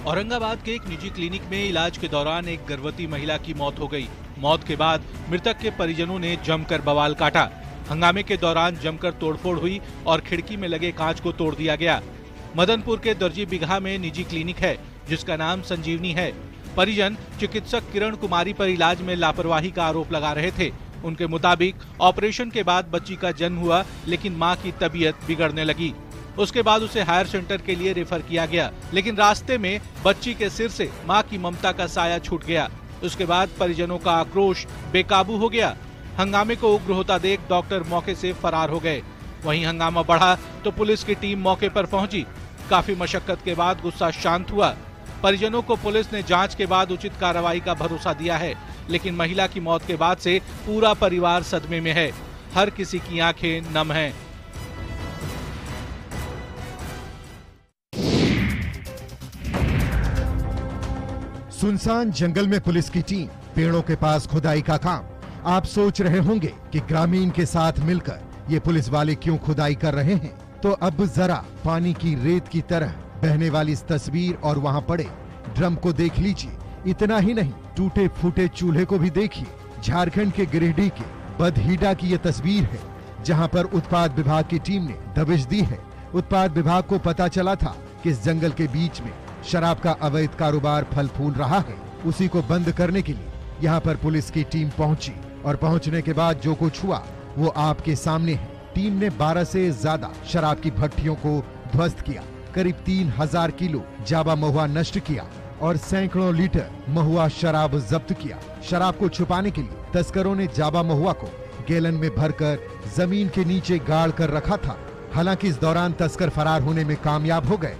औरंगाबाद के एक निजी क्लिनिक में इलाज के दौरान एक गर्भवती महिला की मौत हो गई। मौत के बाद मृतक के परिजनों ने जमकर बवाल काटा। हंगामे के दौरान जमकर तोड़फोड़ हुई और खिड़की में लगे कांच को तोड़ दिया गया। मदनपुर के दर्जी बिगहा में निजी क्लिनिक है जिसका नाम संजीवनी है। परिजन चिकित्सक किरण कुमारी पर इलाज में लापरवाही का आरोप लगा रहे थे। उनके मुताबिक ऑपरेशन के बाद बच्ची का जन्म हुआ, लेकिन मां की तबीयत बिगड़ने लगी। उसके बाद उसे हायर सेंटर के लिए रेफर किया गया, लेकिन रास्ते में बच्ची के सिर से मां की ममता का साया छूट गया। उसके बाद परिजनों का आक्रोश बेकाबू हो गया। हंगामे को उग्र होता देख डॉक्टर मौके से फरार हो गए। वहीं हंगामा बढ़ा तो पुलिस की टीम मौके पर पहुंची। काफी मशक्कत के बाद गुस्सा शांत हुआ। परिजनों को पुलिस ने जांच के बाद उचित कार्रवाई का भरोसा दिया है, लेकिन महिला की मौत के बाद से पूरा परिवार सदमे में है। हर किसी की आंखें नम हैं। सुनसान जंगल में पुलिस की टीम, पेड़ों के पास खुदाई का काम। आप सोच रहे होंगे कि ग्रामीण के साथ मिलकर ये पुलिस वाले क्यों खुदाई कर रहे हैं, तो अब जरा पानी की रेत की तरह बहने वाली इस तस्वीर और वहाँ पड़े ड्रम को देख लीजिए। इतना ही नहीं, टूटे फूटे चूल्हे को भी देखिए। झारखंड के गिरिडीह के बदहीडा की ये तस्वीर है, जहाँ पर उत्पाद विभाग की टीम ने दबिश दी है। उत्पाद विभाग को पता चला था कि इस जंगल के बीच में शराब का अवैध कारोबार फल फूल रहा है। उसी को बंद करने के लिए यहाँ पर पुलिस की टीम पहुंची और पहुंचने के बाद जो कुछ हुआ वो आपके सामने है। टीम ने 12 से ज्यादा शराब की भट्टियों को ध्वस्त किया, करीब 3000 किलो जावा महुआ नष्ट किया और सैकड़ों लीटर महुआ शराब जब्त किया। शराब को छुपाने के लिए तस्करों ने जावा महुआ को गैलन में भरकर जमीन के नीचे गाड़ कर रखा था। हालांकि इस दौरान तस्कर फरार होने में कामयाब हो गए।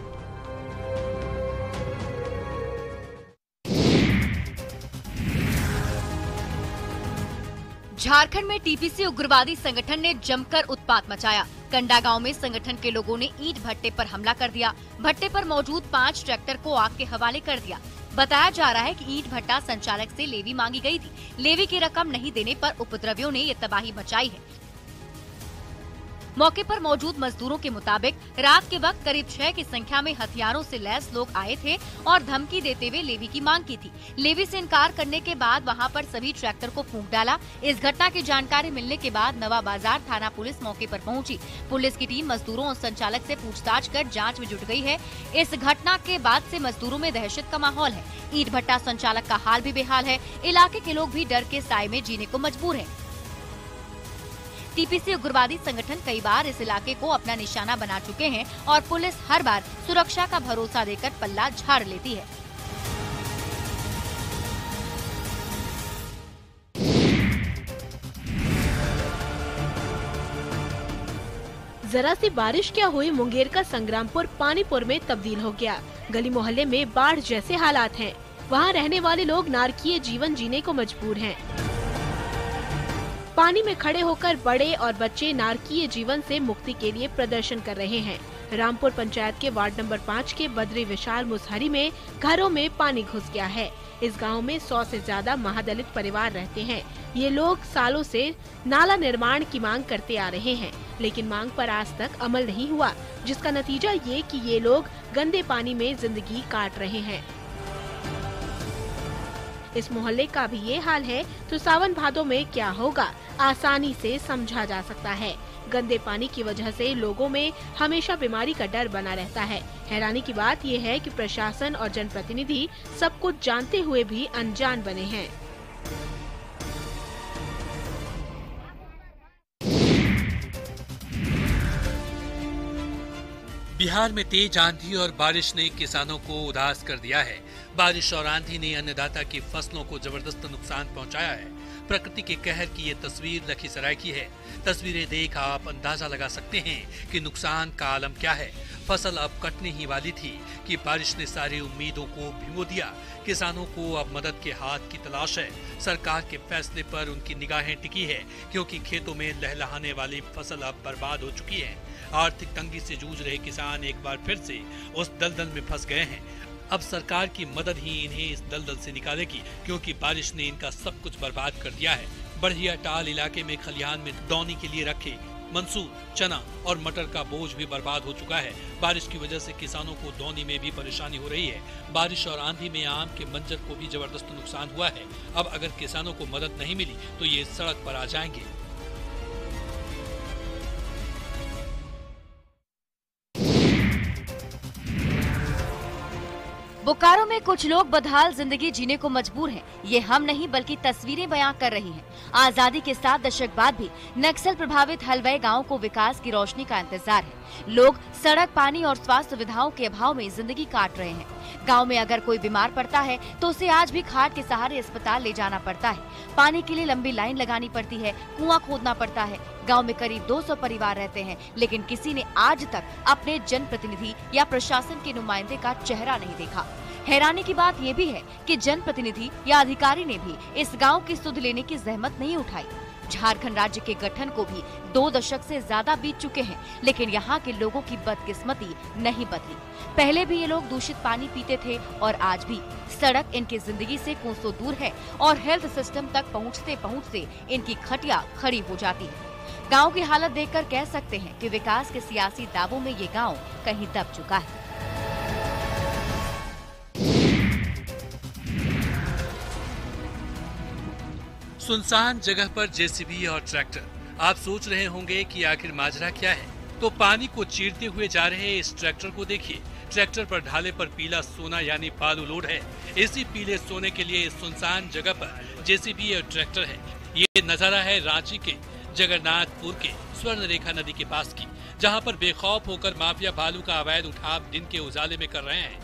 झारखंड में टीपीसी उग्रवादी संगठन ने जमकर उत्पात मचाया। कंडा गांव में संगठन के लोगों ने ईंट भट्टे पर हमला कर दिया। भट्टे पर मौजूद 5 ट्रैक्टर को आग के हवाले कर दिया। बताया जा रहा है कि ईंट भट्टा संचालक से लेवी मांगी गई थी। लेवी की रकम नहीं देने पर उपद्रवियों ने ये तबाही मचाई है। मौके पर मौजूद मजदूरों के मुताबिक रात के वक्त करीब 6 की संख्या में हथियारों से लैस लोग आए थे और धमकी देते हुए लेवी की मांग की थी। लेवी से इनकार करने के बाद वहां पर सभी ट्रैक्टर को फूंक डाला। इस घटना की जानकारी मिलने के बाद नवा बाजार थाना पुलिस मौके पर पहुंची। पुलिस की टीम मजदूरों और संचालक से पूछताछ कर जाँच में जुट गई है। इस घटना के बाद से मजदूरों में दहशत का माहौल है। ईंट भट्टा संचालक का हाल भी बेहाल है। इलाके के लोग भी डर के साए में जीने को मजबूर है। टीपीसी उग्रवादी संगठन कई बार इस इलाके को अपना निशाना बना चुके हैं और पुलिस हर बार सुरक्षा का भरोसा देकर पल्ला झाड़ लेती है। जरा सी बारिश क्या हुई, मुंगेर का संग्रामपुर पानीपुर में तब्दील हो गया। गली मोहल्ले में बाढ़ जैसे हालात हैं। वहां रहने वाले लोग नारकीय जीवन जीने को मजबूर हैं। पानी में खड़े होकर बड़े और बच्चे नारकीय जीवन से मुक्ति के लिए प्रदर्शन कर रहे हैं। रामपुर पंचायत के वार्ड नंबर 5 के बद्री विशाल मुसहरी में घरों में पानी घुस गया है। इस गांव में 100 से ज्यादा महादलित परिवार रहते हैं। ये लोग सालों से नाला निर्माण की मांग करते आ रहे हैं, लेकिन मांग पर आज तक अमल नहीं हुआ, जिसका नतीजा ये कि ये लोग गंदे पानी में जिंदगी काट रहे हैं। इस मोहल्ले का भी ये हाल है तो सावन भादों में क्या होगा, आसानी से समझा जा सकता है। गंदे पानी की वजह से लोगों में हमेशा बीमारी का डर बना रहता है। हैरानी की बात यह है कि प्रशासन और जनप्रतिनिधि सब कुछ जानते हुए भी अनजान बने हैं। बिहार में तेज आंधी और बारिश ने किसानों को उदास कर दिया है। बारिश और आंधी ने अन्नदाता की फसलों को जबरदस्त नुकसान पहुंचाया है। प्रकृति के कहर की ये तस्वीर लखीसराय की है। तस्वीरें देख आप अंदाजा लगा सकते हैं कि नुकसान का आलम क्या है। फसल अब कटने ही वाली थी कि बारिश ने सारी उम्मीदों को भिगो दिया। किसानों को अब मदद के हाथ की तलाश है। सरकार के फैसले पर उनकी निगाहें टिकी है, क्योंकि खेतों में लहलहाने वाली फसल अब बर्बाद हो चुकी है। आर्थिक तंगी से जूझ रहे किसान एक बार फिर से उस दलदल में फंस गए हैं। अब सरकार की मदद ही इन्हें इस दलदल से निकालेगी, क्योंकि बारिश ने इनका सब कुछ बर्बाद कर दिया है। बढ़िया टाल इलाके में खलिहान में दौनी के लिए रखे मंसूर, चना और मटर का बोझ भी बर्बाद हो चुका है। बारिश की वजह से किसानों को दौनी में भी परेशानी हो रही है। बारिश और आंधी में आम के मंजर को भी जबरदस्त नुकसान हुआ है। अब अगर किसानों को मदद नहीं मिली तो ये सड़क पर आ जाएंगे। बोकारो में कुछ लोग बदहाल जिंदगी जीने को मजबूर हैं। ये हम नहीं बल्कि तस्वीरें बयां कर रही हैं। आजादी के 7 दशक बाद भी नक्सल प्रभावित हलवई गांव को विकास की रोशनी का इंतजार है। लोग सड़क, पानी और स्वास्थ्य सुविधाओं के अभाव में जिंदगी काट रहे हैं। गांव में अगर कोई बीमार पड़ता है तो उसे आज भी खाट के सहारे अस्पताल ले जाना पड़ता है। पानी के लिए लंबी लाइन लगानी पड़ती है, कुआं खोदना पड़ता है। गांव में करीब 200 परिवार रहते हैं, लेकिन किसी ने आज तक अपने जनप्रतिनिधि या प्रशासन के नुमाइंदे का चेहरा नहीं देखा। हैरानी की बात ये भी है कि जनप्रतिनिधि या अधिकारी ने भी इस गांव की सुध लेने की जहमत नहीं उठाई। झारखंड राज्य के गठन को भी 2 दशक से ज्यादा बीत चुके हैं, लेकिन यहाँ के लोगों की बदकिस्मती नहीं बदली। पहले भी ये लोग दूषित पानी पीते थे और आज भी सड़क इनकी जिंदगी से कोसों दूर है और हेल्थ सिस्टम तक पहुँचते पहुँचते इनकी खटिया खड़ी हो जाती है। गांव की हालत देखकर कह सकते हैं कि विकास के सियासी दावों में ये गांव कहीं दब चुका है। सुनसान जगह पर जेसीबी और ट्रैक्टर। आप सोच रहे होंगे कि आखिर माजरा क्या है, तो पानी को चीरते हुए जा रहे इस ट्रैक्टर को देखिए। ट्रैक्टर पर ढाले पर पीला सोना यानी बालू लोड है। इसी पीले सोने के लिए इस सुनसान जगह पर जेसीबी और ट्रैक्टर है। ये नजारा है रांची के जगन्नाथपुर के स्वर्ण रेखा नदी के पास की, जहां पर बेखौफ होकर माफिया बालू का अवैध उठाव दिन के उजाले में कर रहे हैं।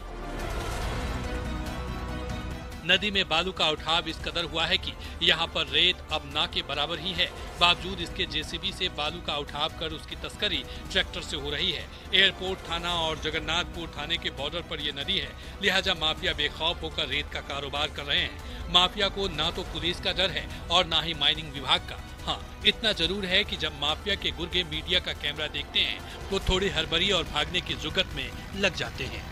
नदी में बालू का उठाव इस कदर हुआ है कि यहाँ पर रेत अब ना के बराबर ही है। बावजूद इसके जेसीबी से बालू का उठाव कर उसकी तस्करी ट्रैक्टर से हो रही है। एयरपोर्ट थाना और जगन्नाथपुर थाने के बॉर्डर पर यह नदी है, लिहाजा माफिया बेखौफ होकर रेत का कारोबार कर रहे हैं। माफिया को ना तो पुलिस का डर है और ना ही माइनिंग विभाग का। हाँ, इतना जरूर है कि जब माफिया के गुर्गे मीडिया का कैमरा देखते हैं तो थोड़ी हड़बड़ी और भागने की जुगत में लग जाते हैं।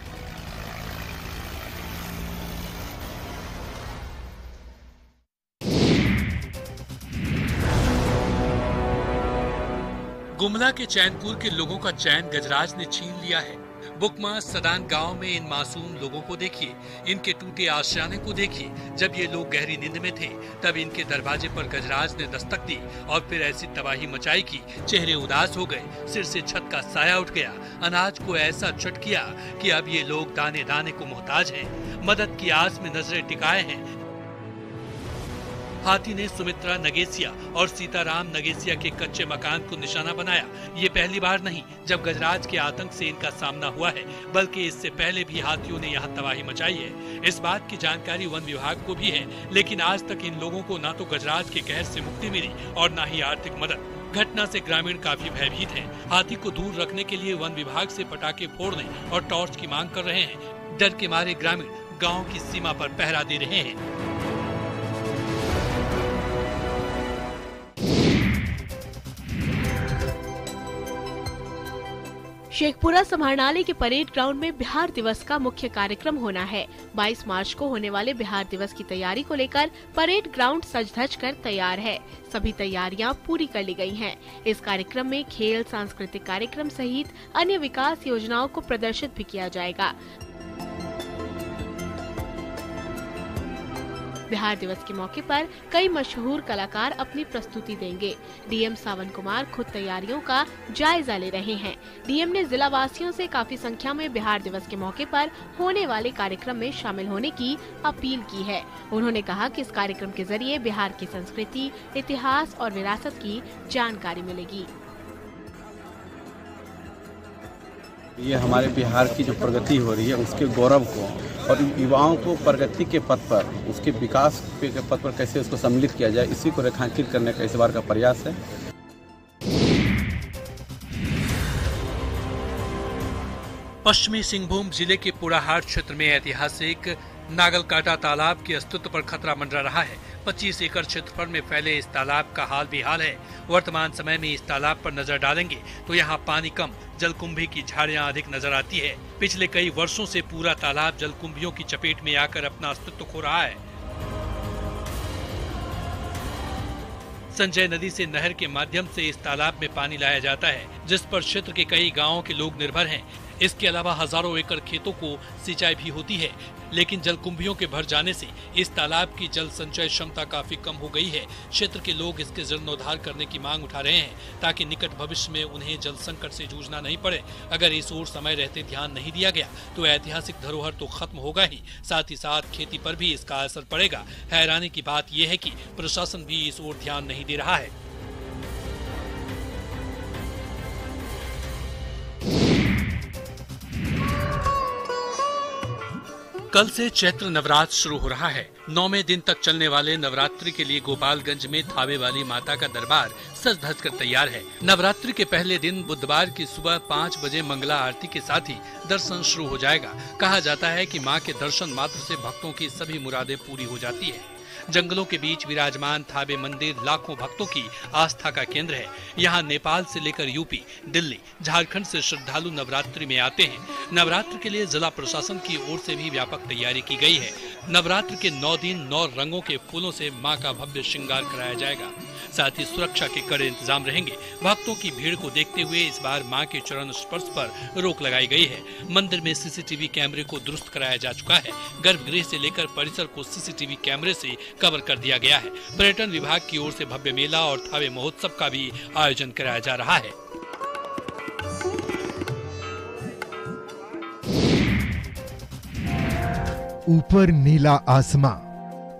गुमला के चैनपुर के लोगों का चैन गजराज ने छीन लिया है। बुकमा सदान गांव में इन मासूम लोगों को देखिए, इनके टूटे आशियाने को देखिए। जब ये लोग गहरी नींद में थे तब इनके दरवाजे पर गजराज ने दस्तक दी और फिर ऐसी तबाही मचाई कि चेहरे उदास हो गए, सिर से छत का साया उठ गया। अनाज को ऐसा चट किया कि अब ये लोग दाने दाने को मोहताज हैं। मदद की आस में नजरें टिकाए हैं। हाथी ने सुमित्रा नगेसिया और सीताराम नगेसिया के कच्चे मकान को निशाना बनाया। ये पहली बार नहीं जब गजराज के आतंक से इनका सामना हुआ है, बल्कि इससे पहले भी हाथियों ने यहाँ तबाही मचाई है। इस बात की जानकारी वन विभाग को भी है, लेकिन आज तक इन लोगों को ना तो गजराज के कहर से मुक्ति मिली और ना ही आर्थिक मदद। घटना से ग्रामीण काफी भयभीत हैं। हाथी को दूर रखने के लिए वन विभाग से पटाखे फोड़ने और टॉर्च की मांग कर रहे हैं। डर के मारे ग्रामीण गाँव की सीमा पर पहरा दे रहे हैं। शेखपुरा समाहरणालय के परेड ग्राउंड में बिहार दिवस का मुख्य कार्यक्रम होना है। 22 मार्च को होने वाले बिहार दिवस की तैयारी को लेकर परेड ग्राउंड सज-धज कर तैयार है। सभी तैयारियां पूरी कर ली गई हैं। इस कार्यक्रम में खेल, सांस्कृतिक कार्यक्रम सहित अन्य विकास योजनाओं को प्रदर्शित भी किया जाएगा। बिहार दिवस के मौके पर कई मशहूर कलाकार अपनी प्रस्तुति देंगे। डीएम सावन कुमार खुद तैयारियों का जायजा ले रहे हैं। डीएम ने जिला वासियों से काफी संख्या में बिहार दिवस के मौके पर होने वाले कार्यक्रम में शामिल होने की अपील की है। उन्होंने कहा कि इस कार्यक्रम के जरिए बिहार की संस्कृति, इतिहास और विरासत की जानकारी मिलेगी। ये हमारे बिहार की जो प्रगति हो रही है उसके गौरव को और युवाओं को प्रगति के पथ पर, उसके विकास के पथ पर कैसे उसको सम्मिलित किया जाए, इसी को रेखांकित करने का इस बार का प्रयास है। पश्चिमी सिंहभूम जिले के पुराहाट क्षेत्र में ऐतिहासिक नागलकाटा तालाब के अस्तित्व पर खतरा मंडरा रहा है। 25 एकड़ क्षेत्रफल में फैले इस तालाब का हाल बेहाल है। वर्तमान समय में इस तालाब पर नजर डालेंगे तो यहाँ पानी कम, जलकुंभी की झाड़ियाँ अधिक नजर आती है। पिछले कई वर्षों से पूरा तालाब जलकुंभियों की चपेट में आकर अपना अस्तित्व खो रहा है। संजय नदी से नहर के माध्यम से इस तालाब में पानी लाया जाता है, जिस पर क्षेत्र के कई गाँवों के लोग निर्भर हैं। इसके अलावा हजारों एकड़ खेतों को सिंचाई भी होती है, लेकिन जलकुंभियों के भर जाने से इस तालाब की जल संचय क्षमता काफी कम हो गई है। क्षेत्र के लोग इसके जीर्णोद्धार करने की मांग उठा रहे हैं, ताकि निकट भविष्य में उन्हें जल संकट से जूझना नहीं पड़े। अगर इस ओर समय रहते ध्यान नहीं दिया गया तो ऐतिहासिक धरोहर तो खत्म होगा ही, साथ ही साथ खेती पर भी इसका असर पड़ेगा। हैरानी की बात यह है कि प्रशासन भी इस ओर ध्यान नहीं दे रहा है। कल से चैत्र नवरात्र शुरू हो रहा है। 9वें दिन तक चलने वाले नवरात्रि के लिए गोपालगंज में थावे वाली माता का दरबार सज धज कर तैयार है। नवरात्रि के पहले दिन बुधवार की सुबह 5 बजे मंगला आरती के साथ ही दर्शन शुरू हो जाएगा। कहा जाता है कि मां के दर्शन मात्र से भक्तों की सभी मुरादें पूरी हो जाती है। जंगलों के बीच विराजमान थावे मंदिर लाखों भक्तों की आस्था का केंद्र है। यहाँ नेपाल से लेकर यूपी, दिल्ली, झारखंड से श्रद्धालु नवरात्रि में आते हैं। नवरात्र के लिए जिला प्रशासन की ओर से भी व्यापक तैयारी की गई है। नवरात्र के 9 दिन 9 रंगों के फूलों से मां का भव्य श्रृंगार कराया जाएगा। साथ ही सुरक्षा के कड़े इंतजाम रहेंगे। भक्तों की भीड़ को देखते हुए इस बार मां के चरण स्पर्श पर रोक लगाई गई है। मंदिर में सीसीटीवी कैमरे को दुरुस्त कराया जा चुका है। गर्भगृह से लेकर परिसर को सीसीटीवी कैमरे से कवर कर दिया गया है। पर्यटन विभाग की ओर से भव्य मेला और थावे महोत्सव का भी आयोजन कराया जा रहा है। ऊपर नीला आसमां,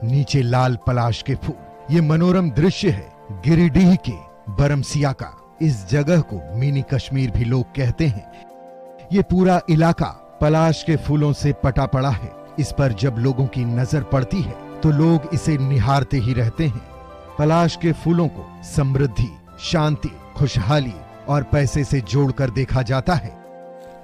नीचे लाल पलाश के फूल। ये मनोरम दृश्य है गिरिडीह के बरमसिया का। इस जगह को मिनी कश्मीर भी लोग कहते हैं। ये पूरा इलाका पलाश के फूलों से पटा पड़ा है। इस पर जब लोगों की नजर पड़ती है तो लोग इसे निहारते ही रहते हैं। पलाश के फूलों को समृद्धि, शांति, खुशहाली और पैसे से जोड़कर देखा जाता है।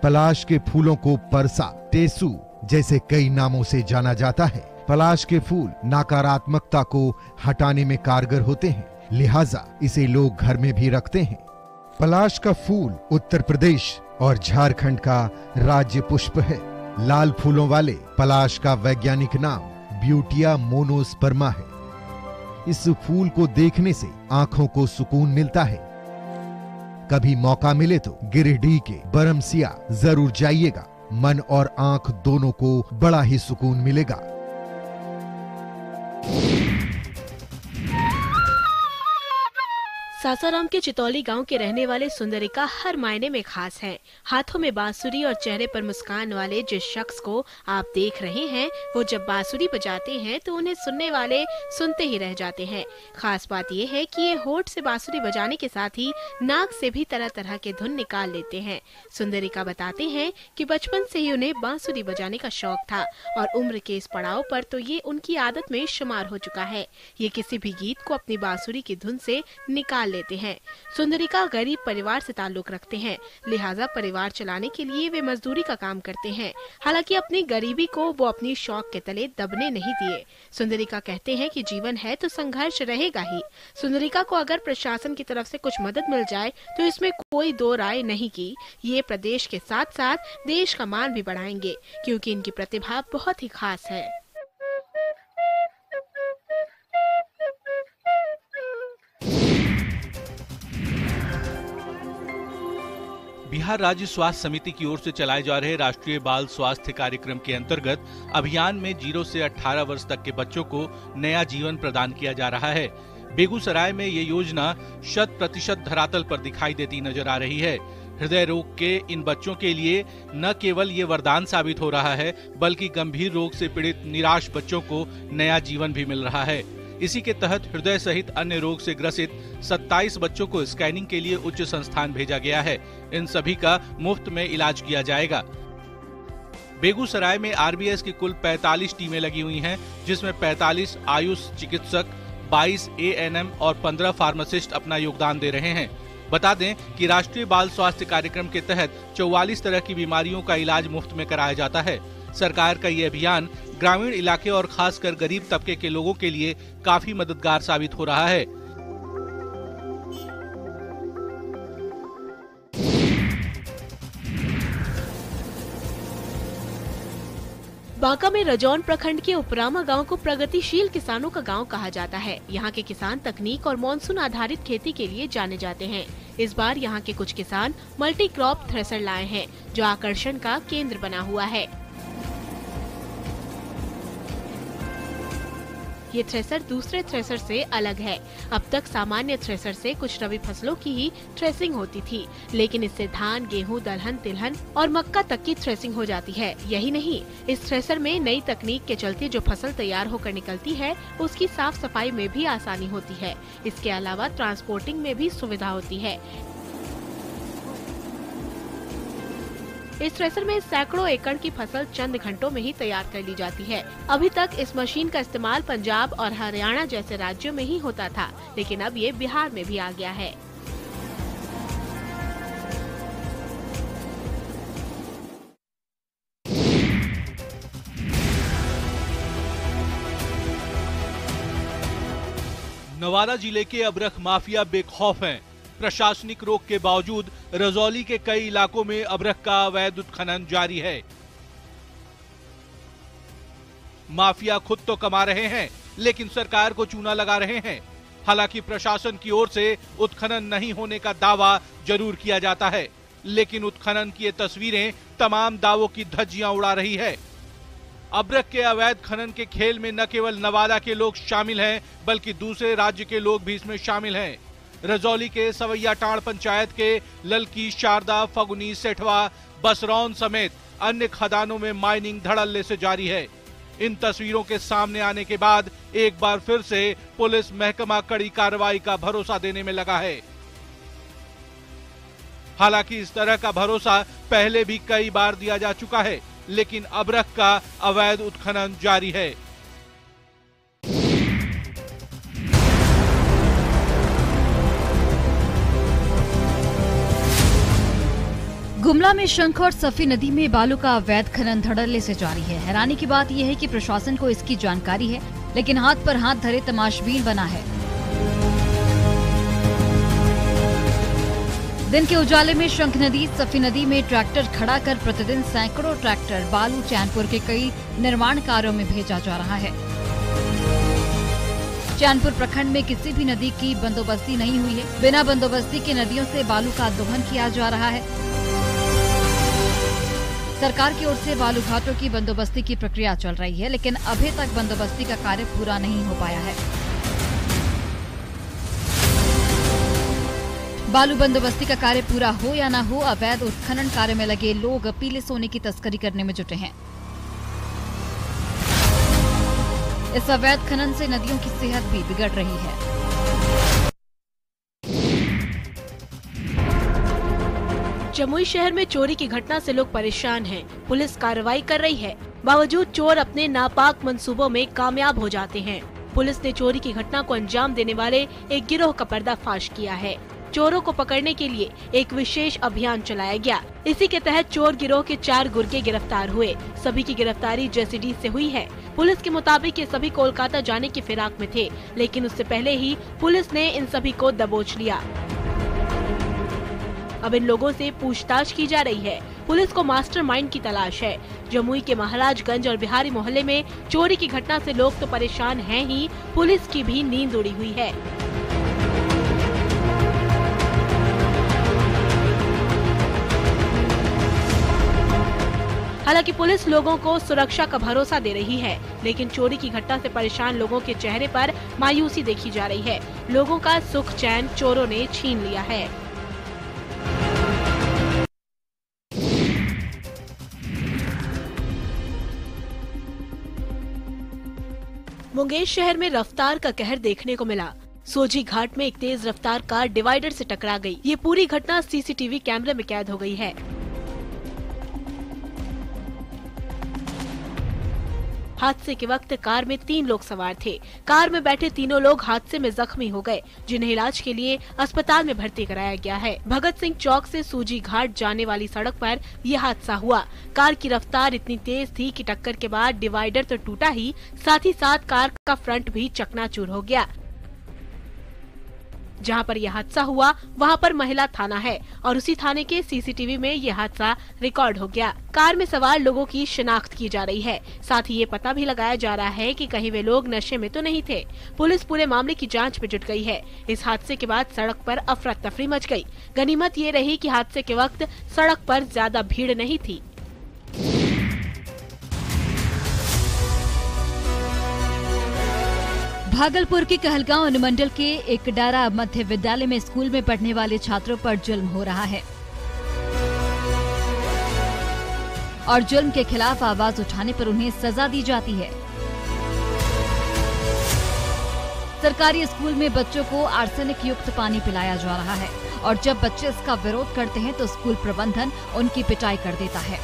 पलाश के फूलों को परसा, टेसू जैसे कई नामों से जाना जाता है। पलाश के फूल नकारात्मकता को हटाने में कारगर होते हैं, लिहाजा इसे लोग घर में भी रखते हैं। पलाश का फूल उत्तर प्रदेश और झारखंड का राज्य पुष्प है। लाल फूलों वाले पलाश का वैज्ञानिक नाम ब्यूटिया मोनोस्पर्मा है। इस फूल को देखने से आंखों को सुकून मिलता है। कभी मौका मिले तो गिरिडीह के बरमसिया जरूर जाइएगा। मन और आंख दोनों को बड़ा ही सुकून मिलेगा। सासाराम के चितौली गांव के रहने वाले सुंदरिका हर मायने में खास हैं। हाथों में बांसुरी और चेहरे पर मुस्कान वाले जिस शख्स को आप देख रहे हैं, वो जब बांसुरी बजाते हैं तो उन्हें सुनने वाले सुनते ही रह जाते हैं। खास बात यह है कि ये होठ से बांसुरी बजाने के साथ ही नाक से भी तरह तरह के धुन निकाल लेते हैं। सुंदरिका बताते हैं कि बचपन से ही उन्हें बांसुरी बजाने का शौक था और उम्र के इस पड़ाव पर तो ये उनकी आदत में शुमार हो चुका है। ये किसी भी गीत को अपनी बांसुरी की धुन से निकाल लेते हैं। सुंदरिका गरीब परिवार से ताल्लुक रखते हैं, लिहाजा परिवार चलाने के लिए वे मजदूरी का काम करते हैं। हालांकि अपनी गरीबी को वो अपनी शौक के तले दबने नहीं दिए। सुंदरिका कहते हैं कि जीवन है तो संघर्ष रहेगा ही। सुंदरिका को अगर प्रशासन की तरफ से कुछ मदद मिल जाए तो इसमें कोई दो राय नहीं की ये प्रदेश के साथ साथ देश का मान भी बढ़ाएंगे, क्योंकि इनकी प्रतिभा बहुत ही खास है। बिहार राज्य स्वास्थ्य समिति की ओर से चलाए जा रहे राष्ट्रीय बाल स्वास्थ्य कार्यक्रम के अंतर्गत अभियान में 0 से 18 वर्ष तक के बच्चों को नया जीवन प्रदान किया जा रहा है। बेगूसराय में ये योजना 100% धरातल पर दिखाई देती नजर आ रही है। हृदय रोग के इन बच्चों के लिए न केवल ये वरदान साबित हो रहा है, बल्कि गंभीर रोग से पीड़ित निराश बच्चों को नया जीवन भी मिल रहा है। इसी के तहत हृदय सहित अन्य रोग से ग्रसित 27 बच्चों को स्कैनिंग के लिए उच्च संस्थान भेजा गया है। इन सभी का मुफ्त में इलाज किया जाएगा। बेगूसराय में आरबीएस की कुल 45 टीमें लगी हुई हैं, जिसमें 45 आयुष चिकित्सक, 22 एएनएम और 15 फार्मासिस्ट अपना योगदान दे रहे हैं। बता दें कि राष्ट्रीय बाल स्वास्थ्य कार्यक्रम के तहत 44 तरह की बीमारियों का इलाज मुफ्त में कराया जाता है। सरकार का ये अभियान ग्रामीण इलाके और खासकर गरीब तबके के लोगों के लिए काफी मददगार साबित हो रहा है। बांका में रजौन प्रखंड के उपरामा गांव को प्रगतिशील किसानों का गांव कहा जाता है। यहां के किसान तकनीक और मानसून आधारित खेती के लिए जाने जाते हैं। इस बार यहां के कुछ किसान मल्टी क्रॉप थ्रेसर लाए हैं, जो आकर्षण का केंद्र बना हुआ है। ये थ्रेसर दूसरे थ्रेसर से अलग है। अब तक सामान्य थ्रेसर से कुछ रबी फसलों की ही थ्रेसिंग होती थी, लेकिन इससे धान, गेहूं, दलहन, तिलहन और मक्का तक की थ्रेसिंग हो जाती है। यही नहीं, इस थ्रेसर में नई तकनीक के चलते जो फसल तैयार होकर निकलती है, उसकी साफ सफाई में भी आसानी होती है। इसके अलावा ट्रांसपोर्टिंग में भी सुविधा होती है। इस थ्रेसर में सैकड़ों एकड़ की फसल चंद घंटों में ही तैयार कर ली जाती है। अभी तक इस मशीन का इस्तेमाल पंजाब और हरियाणा जैसे राज्यों में ही होता था, लेकिन अब ये बिहार में भी आ गया है। नवादा जिले के अबरख माफिया बेखौफ हैं। प्रशासनिक रोक के बावजूद रजौली के कई इलाकों में अबरख का अवैध उत्खनन जारी है। माफिया खुद तो कमा रहे हैं, लेकिन सरकार को चूना लगा रहे हैं। हालांकि प्रशासन की ओर से उत्खनन नहीं होने का दावा जरूर किया जाता है, लेकिन उत्खनन की ये तस्वीरें तमाम दावों की धज्जियां उड़ा रही है। अबरख के अवैध खनन के खेल में न केवल नवादा के लोग शामिल हैं, बल्कि दूसरे राज्य के लोग भी इसमें शामिल हैं। रजौली के सवैयाटांड़ पंचायत के ललकी, शारदा, फगुनी, सेठवा, बसरौन समेत अन्य खदानों में माइनिंग धड़ल्ले से जारी है। इन तस्वीरों के सामने आने के बाद एक बार फिर से पुलिस महकमा कड़ी कार्रवाई का भरोसा देने में लगा है। हालांकि इस तरह का भरोसा पहले भी कई बार दिया जा चुका है, लेकिन अबरख का अवैध उत्खनन जारी है। गुमला में शंख और सफी नदी में बालू का अवैध खनन धड़ल्ले से जारी है। हैरानी की बात यह है कि प्रशासन को इसकी जानकारी है, लेकिन हाथ पर हाथ धरे तमाशबीन बना है। दिन के उजाले में शंख नदी, सफी नदी में ट्रैक्टर खड़ा कर प्रतिदिन सैकड़ों ट्रैक्टर बालू चैनपुर के कई निर्माण कार्यों में भेजा जा रहा है। चैनपुर प्रखंड में किसी भी नदी की बंदोबस्ती नहीं हुई है। बिना बंदोबस्ती के नदियों से बालू का दोहन किया जा रहा है। सरकार की ओर से बालू घाटों की बंदोबस्ती की प्रक्रिया चल रही है, लेकिन अभी तक बंदोबस्ती का कार्य पूरा नहीं हो पाया है। बालू बंदोबस्ती का कार्य पूरा हो या न हो, अवैध उत्खनन कार्य में लगे लोग पीले सोने की तस्करी करने में जुटे हैं। इस अवैध खनन से नदियों की सेहत भी बिगड़ रही है। जमुई शहर में चोरी की घटना से लोग परेशान हैं। पुलिस कार्रवाई कर रही है, बावजूद चोर अपने नापाक मंसूबों में कामयाब हो जाते हैं। पुलिस ने चोरी की घटना को अंजाम देने वाले एक गिरोह का पर्दाफाश किया है। चोरों को पकड़ने के लिए एक विशेष अभियान चलाया गया। इसी के तहत चोर गिरोह के 4 गुर्गे गिरफ्तार हुए। सभी की गिरफ्तारी जसीडीह से हुई है। पुलिस के मुताबिक ये सभी कोलकाता जाने की फिराक में थे, लेकिन उससे पहले ही पुलिस ने इन सभी को दबोच लिया। अब इन लोगों से पूछताछ की जा रही है। पुलिस को मास्टरमाइंड की तलाश है। जमुई के महाराजगंज और बिहारी मोहल्ले में चोरी की घटना से लोग तो परेशान हैं ही, पुलिस की भी नींद उड़ी हुई है। हालांकि पुलिस लोगों को सुरक्षा का भरोसा दे रही है, लेकिन चोरी की घटना से परेशान लोगों के चेहरे पर मायूसी देखी जा रही है। लोगों का सुख चैन चोरों ने छीन लिया है। मुंगेर शहर में रफ्तार का कहर देखने को मिला। सोजी घाट में एक तेज रफ्तार कार डिवाइडर से टकरा गई। ये पूरी घटना सीसीटीवी कैमरे में कैद हो गई है। हादसे के वक्त कार में 3 लोग सवार थे। कार में बैठे तीनों लोग हादसे में जख्मी हो गए, जिन्हें इलाज के लिए अस्पताल में भर्ती कराया गया है। भगत सिंह चौक से सूजी घाट जाने वाली सड़क पर यह हादसा हुआ। कार की रफ्तार इतनी तेज थी कि टक्कर के बाद डिवाइडर तो टूटा ही, साथ ही साथ कार का फ्रंट भी चकनाचूर हो गया। जहां पर यह हादसा हुआ वहां पर महिला थाना है और उसी थाने के सीसीटीवी में ये हादसा रिकॉर्ड हो गया। कार में सवार लोगों की शिनाख्त की जा रही है। साथ ही ये पता भी लगाया जा रहा है कि कहीं वे लोग नशे में तो नहीं थे। पुलिस पूरे मामले की जांच में जुट गई है। इस हादसे के बाद सड़क पर अफरा तफरी मच गई। गनीमत ये रही कि हादसे के वक्त सड़क पर ज्यादा भीड़ नहीं थी। भागलपुर के कहलगांव अनुमंडल के एकडारा मध्य विद्यालय में स्कूल में पढ़ने वाले छात्रों पर जुल्म हो रहा है और जुल्म के खिलाफ आवाज उठाने पर उन्हें सजा दी जाती है। सरकारी स्कूल में बच्चों को आर्सेनिक युक्त पानी पिलाया जा रहा है और जब बच्चे इसका विरोध करते हैं तो स्कूल प्रबंधन उनकी पिटाई कर देता है।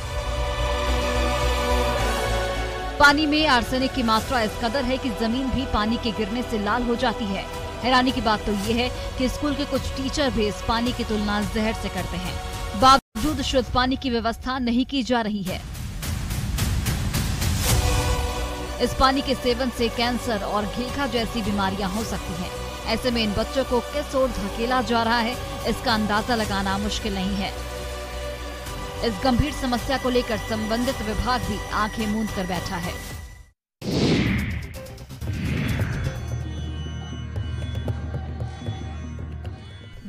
पानी में आर्सेनिक की मात्रा इस कदर है कि जमीन भी पानी के गिरने से लाल हो जाती है। हैरानी की बात तो ये है कि स्कूल के कुछ टीचर भी इस पानी की तुलना जहर से करते हैं। बावजूद शुद्ध पानी की व्यवस्था नहीं की जा रही है। इस पानी के सेवन से कैंसर और घेखा जैसी बीमारियां हो सकती हैं। ऐसे में इन बच्चों को किस ओर धकेला जा रहा है, इसका अंदाजा लगाना मुश्किल नहीं है। इस गंभीर समस्या को लेकर संबंधित विभाग भी आंखें मूंद कर बैठा है।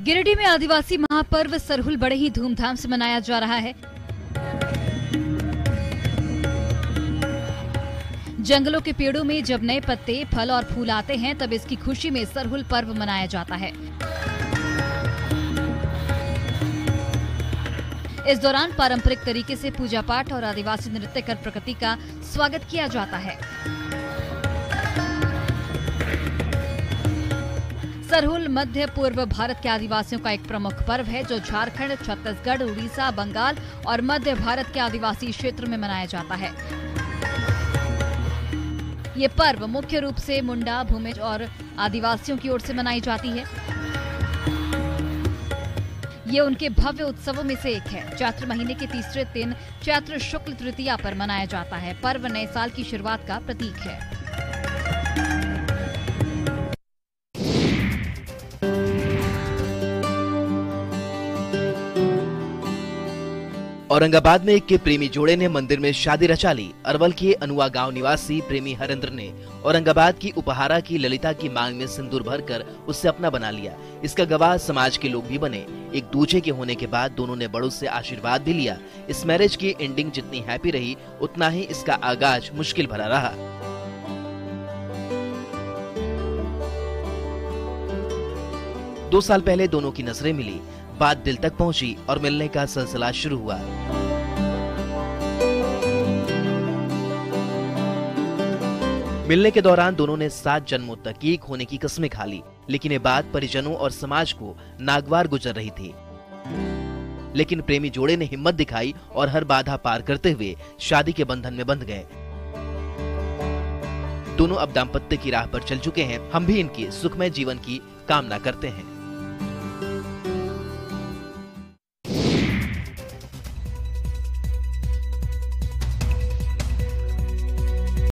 गिरिडीह में आदिवासी महापर्व सरहुल बड़े ही धूमधाम से मनाया जा रहा है। जंगलों के पेड़ों में जब नए पत्ते, फल और फूल आते हैं तब इसकी खुशी में सरहुल पर्व मनाया जाता है। इस दौरान पारंपरिक तरीके से पूजा पाठ और आदिवासी नृत्य कर प्रकृति का स्वागत किया जाता है। सरहुल मध्य पूर्व भारत के आदिवासियों का एक प्रमुख पर्व है जो झारखंड, छत्तीसगढ़, उड़ीसा, बंगाल और मध्य भारत के आदिवासी क्षेत्र में मनाया जाता है। ये पर्व मुख्य रूप से मुंडा, भूमिज और आदिवासियों की ओर से मनाई जाती है। ये उनके भव्य उत्सवों में से एक है। चैत्र महीने के तीसरे दिन चैत्र शुक्ल तृतीया पर मनाया जाता है। पर्व नए साल की शुरुआत का प्रतीक है। औरंगाबाद में एक के प्रेमी जोड़े ने मंदिर में शादी रचा ली। अरवल के अनुआ गांव निवासी प्रेमी हरेंद्र ने औरंगाबाद की उपहारा की ललिता की मांग में सिंदूर भरकर उससे अपना बना लिया। इसका गवाह समाज के लोग भी बने। एक दूजे के होने के बाद दोनों ने बड़ों से आशीर्वाद भी लिया। इस मैरिज की एंडिंग जितनी हैप्पी रही उतना ही इसका आगाज मुश्किल भरा रहा। दो साल पहले दोनों की नजरें मिली, बात दिल तक पहुंची और मिलने का सिलसिला शुरू हुआ। मिलने के दौरान दोनों ने 7 जन्मों तक एक होने की कस्में खा ली, लेकिन ये बात परिजनों और समाज को नागवार गुजर रही थी। लेकिन प्रेमी जोड़े ने हिम्मत दिखाई और हर बाधा पार करते हुए शादी के बंधन में बंध गए। दोनों अब दाम्पत्य की राह पर चल चुके हैं। हम भी इनके सुखमय जीवन की कामना करते हैं।